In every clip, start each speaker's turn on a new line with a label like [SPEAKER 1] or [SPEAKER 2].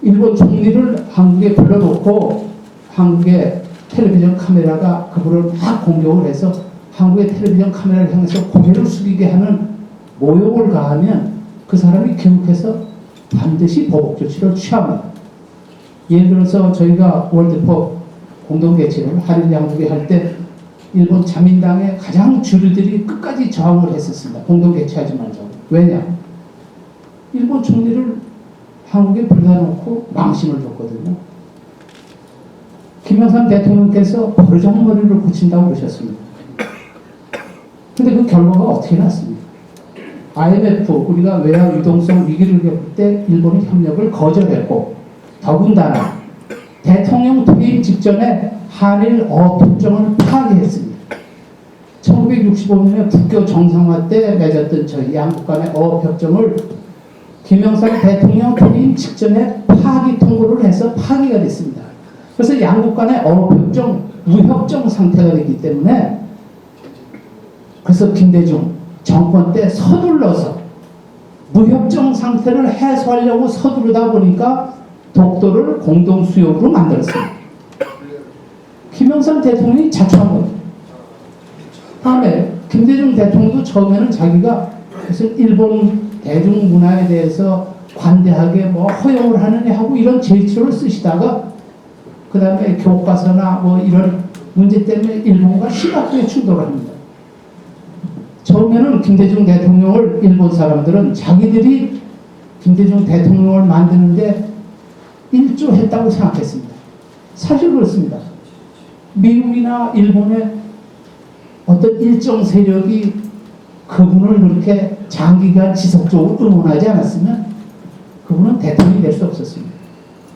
[SPEAKER 1] 일본 총리를 한국에 불러놓고 한국의 텔레비전 카메라가 그분을 막 공격을 해서 한국의 텔레비전 카메라를 향해서 고개를 숙이게 하는 모욕을 가하면 그 사람이 귀국해서 반드시 보복 조치를 취합니다. 예를 들어서 저희가 월드컵 공동개최를 한일 양국이 할 때 일본 자민당의 가장 주류들이 끝까지 저항을 했었습니다. 공동개최하지 말자고. 왜냐? 일본 총리를 한국에 불러놓고 망신을 줬거든요. 김영삼 대통령께서 버르장머리를 고친다고 그러셨습니다. 근데 그 결과가 어떻게 났습니까? IMF, 우리가 외화 유동성 위기를 겪을 때 일본의 협력을 거절했고, 더군다나 대통령 퇴임 직전에 한일 어협정을 파기했습니다. 1965년에 국교 정상화 때 맺었던 저희 양국 간의 어협정을 김영삼 대통령 퇴임 직전에 파기 통보를 해서 파기가 됐습니다. 그래서 양국 간의 어협정, 무협정 상태가 되기 때문에 그래서 김대중 정권 때 서둘러서 무협정 상태를 해소하려고 서두르다 보니까 독도를 공동수용으로 만들었습니다. 김영삼 대통령이 자초한 겁니다. 다음에 김대중 대통령도 처음에는 자기가 무슨 일본 대중문화에 대해서 관대하게 뭐 허용을 하느냐 하고 이런 제스처를 쓰시다가 그 다음에 교과서나 뭐 이런 문제 때문에 일본과 심각하게 충돌을 합니다. 처음에는 김대중 대통령을 일본 사람들은 자기들이 김대중 대통령을 만드는데 일조했다고 생각했습니다. 사실 그렇습니다. 미국이나 일본의 어떤 일정 세력이 그분을 그렇게 장기간 지속적으로 응원하지 않았으면 그분은 대통령이 될 수 없었습니다.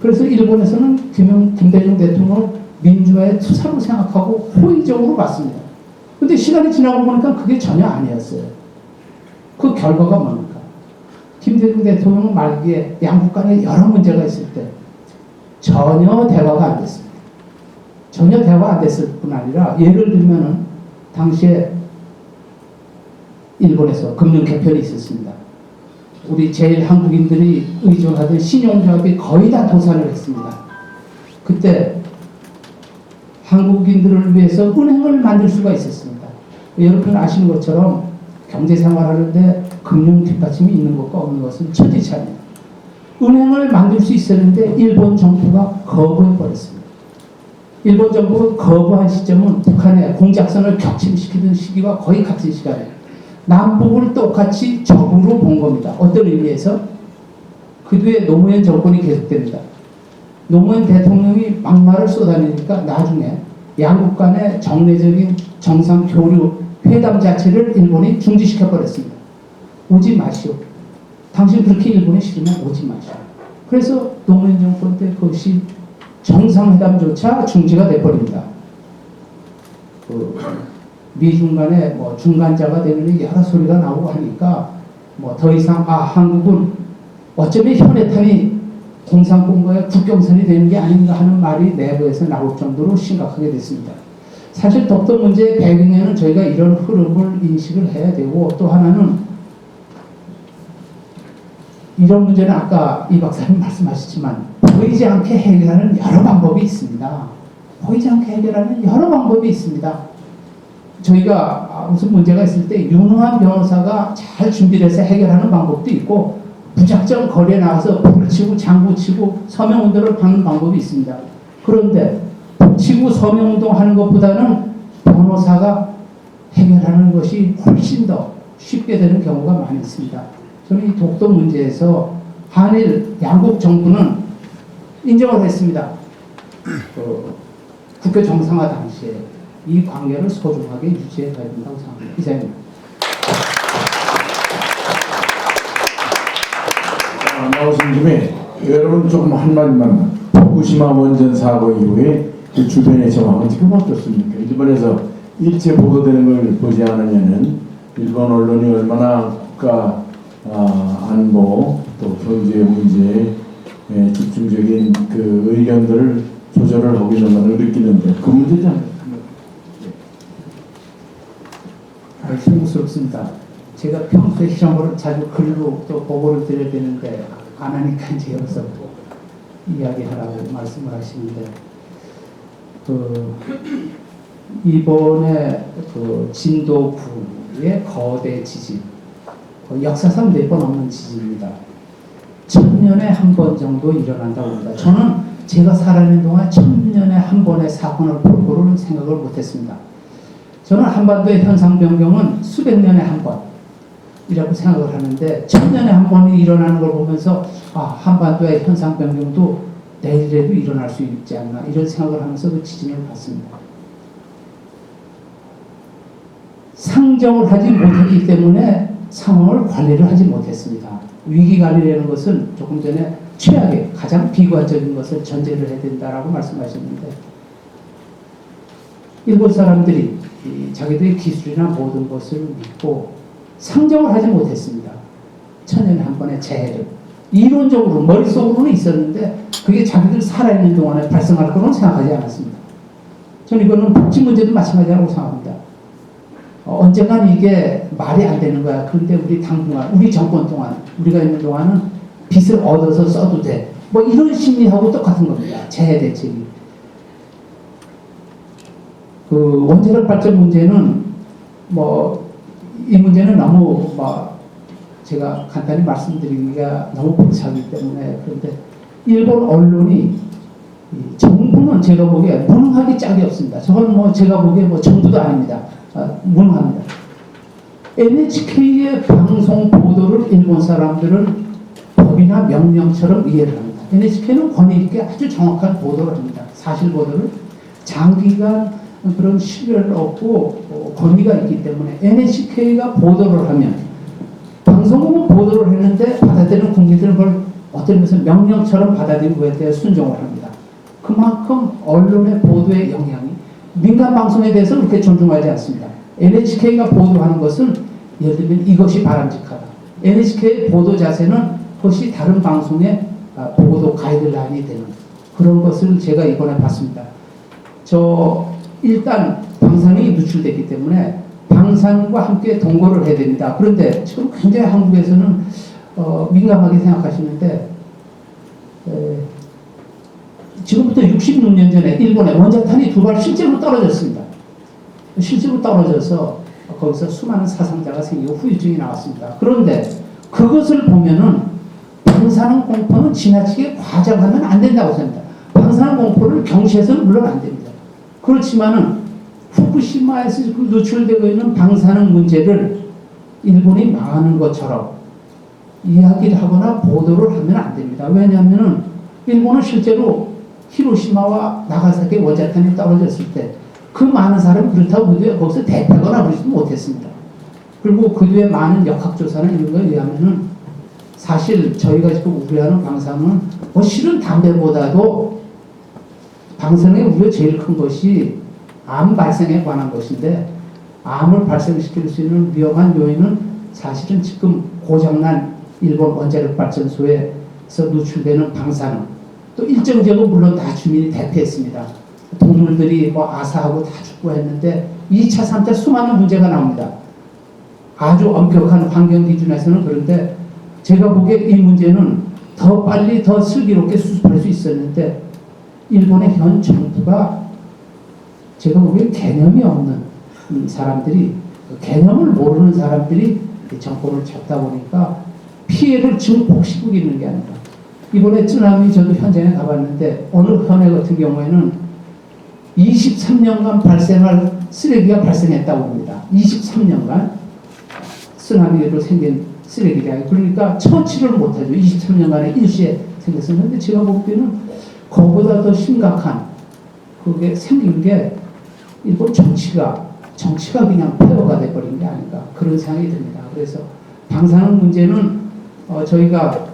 [SPEAKER 1] 그래서 일본에서는 김대중 대통령을 민주화의 투사로 생각하고 호의적으로 봤습니다. 근데 시간이 지나고 보니까 그게 전혀 아니었어요. 그 결과가 뭡니까? 김대중 대통령 말기에 양국 간에 여러 문제가 있을 때 전혀 대화가 안 됐습니다. 전혀 대화가 안 됐을 뿐 아니라 예를 들면은 당시에 일본에서 금융 개편이 있었습니다. 우리 제일 한국인들이 의존하던 신용조합이 거의 다 도산을 했습니다. 그때 한국인들을 위해서 은행을 만들 수가 있었습니다. 여러분 아시는 것처럼 경제생활하는데 금융 뒷받침이 있는 것과 없는 것은 천지차입니다. 은행을 만들 수 있었는데 일본 정부가 거부해버렸습니다. 일본 정부가 거부한 시점은 북한의 공작선을 격침시키던 시기와 거의 같은 시간이에요. 남북을 똑같이 적으로 본 겁니다. 어떤 의미에서? 그 뒤에 노무현 정권이 계속됩니다. 노무현 대통령이 막말을 쏟아내니까 나중에 양국 간의 정례적인 정상 교류 회담 자체를 일본이 중지시켜버렸습니다. 오지 마시오. 당신 그렇게 일본에 싫으면 오지 마시오. 그래서 노무현 정권 때 그것이 정상회담조차 중지가 돼버립니다. 미중 간에 뭐 중간자가 되는 여러 소리가 나오고 하니까 뭐 더 이상 한국은 어쩌면 현해탄이 공산공과의 국경선이 되는 게 아닌가 하는 말이 내부에서 나올 정도로 심각하게 됐습니다. 사실 독도 문제의 배경에는 저희가 이런 흐름을 인식을 해야 되고, 또 하나는 이런 문제는 아까 이 박사님 말씀하셨지만 보이지 않게 해결하는 여러 방법이 있습니다. 보이지 않게 해결하는 여러 방법이 있습니다. 저희가 무슨 문제가 있을 때 유능한 변호사가 잘 준비를 해서 해결하는 방법도 있고, 무작정 거리에 나가서 불을 치고 장구 치고 서명운동을 하는 방법이 있습니다. 그런데 치고 서명운동 하는 것보다는 변호사가 해결하는 것이 훨씬 더 쉽게 되는 경우가 많이 있습니다. 저는 이 독도 문제에서 한일 양국 정부는 인정을 했습니다. 국교 정상화 당시에 이 관계를 소중하게 유지해 가야 된다고 생각합니다. 이상입니다.
[SPEAKER 2] 나오신 김에 여러분 조금 한마디만, 후쿠시마 원전 사고 이후에 그 주변의 정황은 지금 어떻습니까? 일본에서 일체 보도되는 걸 보지 않으면은 일본 언론이 얼마나 국가 안보 또 경제 문제에 집중적인 그 의견들을 조절을 하고 있는 것을 느끼는데 그 문제지 않습니까?
[SPEAKER 1] 흉스럽습니다. 제가 평소에 이런 거를 자주 글로 또 보고를 드려야 되는데 안 하니까 이제 여기서 이야기하라고 말씀을 하시는데 이번에 진도9의 거대 지진, 역사상 4번 없는 지진입니다. 1000년에 한 번 정도 일어난다고 합니다. 저는 제가 살아있는 동안 1000년에 한 번의 사건을 볼 거로는 생각을 못했습니다. 저는 한반도의 현상 변경은 수백 년에 한 번이라고 생각을 하는데 1000년에 한 번이 일어나는 걸 보면서 한반도의 현상 변경도 내일에도 일어날 수 있지 않나 이런 생각을 하면서 그 지진을 봤습니다. 상정을 하지 못했기 때문에 상황을 관리를 하지 못했습니다. 위기관리라는 것은 조금 전에 최악의 가장 비관적인 것을 전제를 해야 된다라고 말씀하셨는데 일본 사람들이 자기들의 기술이나 모든 것을 믿고 상정을 하지 못했습니다. 1000년에 한 번의 재해를 이론적으로 머릿속으로는 있었는데 그게 자기들 살아있는 동안에 발생할 거는 생각하지 않았습니다. 저는 이거는 복지 문제도 마찬가지라고 생각합니다. 언젠가는 이게 말이 안 되는 거야. 그런데 우리 당분간, 우리 정권 동안, 우리가 있는 동안은 빚을 얻어서 써도 돼. 뭐 이런 심리하고 똑같은 겁니다. 재해 대책이. 원자력 발전 문제는 이 문제는 너무 제가 간단히 말씀드리기가 너무 벅차기 때문에 그런데 일본 언론이 정부는 제가 보기에 무능하기 짝이 없습니다. 저건 제가 보기에 정부도 아닙니다. 무능합니다. NHK의 방송 보도를 일본 사람들은 법이나 명령처럼 이해를 합니다. NHK는 권위 있게 아주 정확한 보도를 합니다. 사실 보도를 장기간 그런 신뢰를 얻고 권위가 있기 때문에 NHK가 보도를 하면 방송국은 보도를 했는데 받아들이는 국민들은 그걸 어떤 면에서 명령처럼 받아들이고 그에 대해 순종을 합니다. 그만큼 언론의 보도의 영향이 민간 방송에 대해서 그렇게 존중하지 않습니다. NHK가 보도하는 것은 예를 들면 이것이 바람직하다. NHK의 보도 자세는 그것이 다른 방송의 보도 가이드라인이 되는 그런 것을 제가 이번에 봤습니다. 일단 방사능이 누출됐기 때문에 방사능과 함께 동거를 해야 됩니다. 그런데 지금 굉장히 한국에서는 민감하게 생각하시는데 지금부터 66년 전에 일본에 원자탄이 2발 실제로 떨어졌습니다. 실제로 떨어져서 거기서 수많은 사상자가 생기고 후유증이 나왔습니다. 그런데 그것을 보면은 방사능 공포는 지나치게 과장하면 안 된다고 생각합니다. 방사능 공포를 경시해서는 물론 안 됩니다. 그렇지만은 후쿠시마에서 누출되고 있는 방사능 문제를 일본이 망하는 것처럼 이야기를 하거나 보도를 하면 안 됩니다. 왜냐하면은 일본은 실제로 히로시마와 나가사키 원자탄이 떨어졌을 때 그 많은 사람이 그렇다고 그 뒤에 거기서 대패거나 그러지도 못했습니다. 그리고 그 뒤에 많은 역학조사나 이런 거에 의하면은 사실 저희가 지금 우려하는 방사능은 실은 담배보다도 방사능의 우려 제일 큰 것이 암 발생에 관한 것인데 암을 발생시킬 수 있는 위험한 요인은 사실은 지금 고장난 일본 원자력 발전소에서 누출되는 방사능 또 일정 지역은 물론 다 주민이 대피했습니다. 동물들이 아사하고 다 죽고 했는데 2차, 3차 수많은 문제가 나옵니다. 아주 엄격한 환경 기준에서는 그런데 제가 보기에 이 문제는 더 빨리 더 슬기롭게 수습할 수 있었는데 일본의 현 정부가 제가 보기에 개념이 없는 사람들이 개념을 모르는 사람들이 정권을 잡다 보니까 피해를 증폭시키고 있는 게 아닌가. 이번에 쓰나미 저도 현장에 가봤는데 어느 현해 같은 경우에는 23년간 발생할 쓰레기가 발생했다고 합니다. 23년간 쓰나미로 생긴 쓰레기량이 그러니까 처치를 못하죠. 23년간의 일시에 생겼었는데 제가 보기에는 그거보다 더 심각한 그게 생긴 게 일본 정치가 그냥 폐허가 돼버린 게 아닌가 그런 생각이 듭니다. 그래서 방사능 문제는 저희가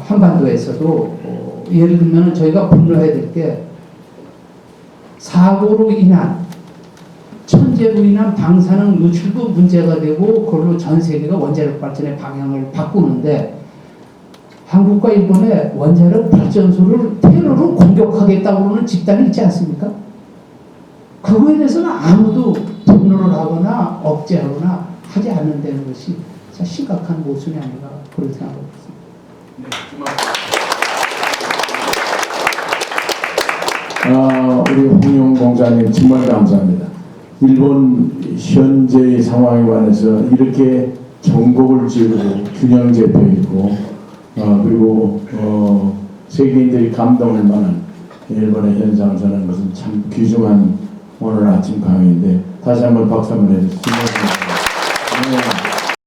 [SPEAKER 1] 한반도에서도 예를 들면 저희가 분노해야 될 게 사고로 인한 천재로 인한 방사능 누출도 문제가 되고 그걸로 전 세계가 원자력 발전의 방향을 바꾸는데 한국과 일본의 원자력 발전소를 테러로 공격하겠다고 하는 집단이 있지 않습니까? 그거에 대해서는 아무도 분노를 하거나 억제하거나 하지 않는다는 것이 참 심각한 모순이 아닌가 그런 생각을 했습니다.
[SPEAKER 2] 네, 우리 홍영 공사님 정말 감사합니다. 일본 현재의 상황에 관해서 이렇게 정곡을 지르고 균형 잡혀 있고 그리고 세계인들이 감동할 만한 일본의 현상을 전하는 것은 참 귀중한 오늘 아침 강의인데 다시 한번 박수 한번 해주시죠.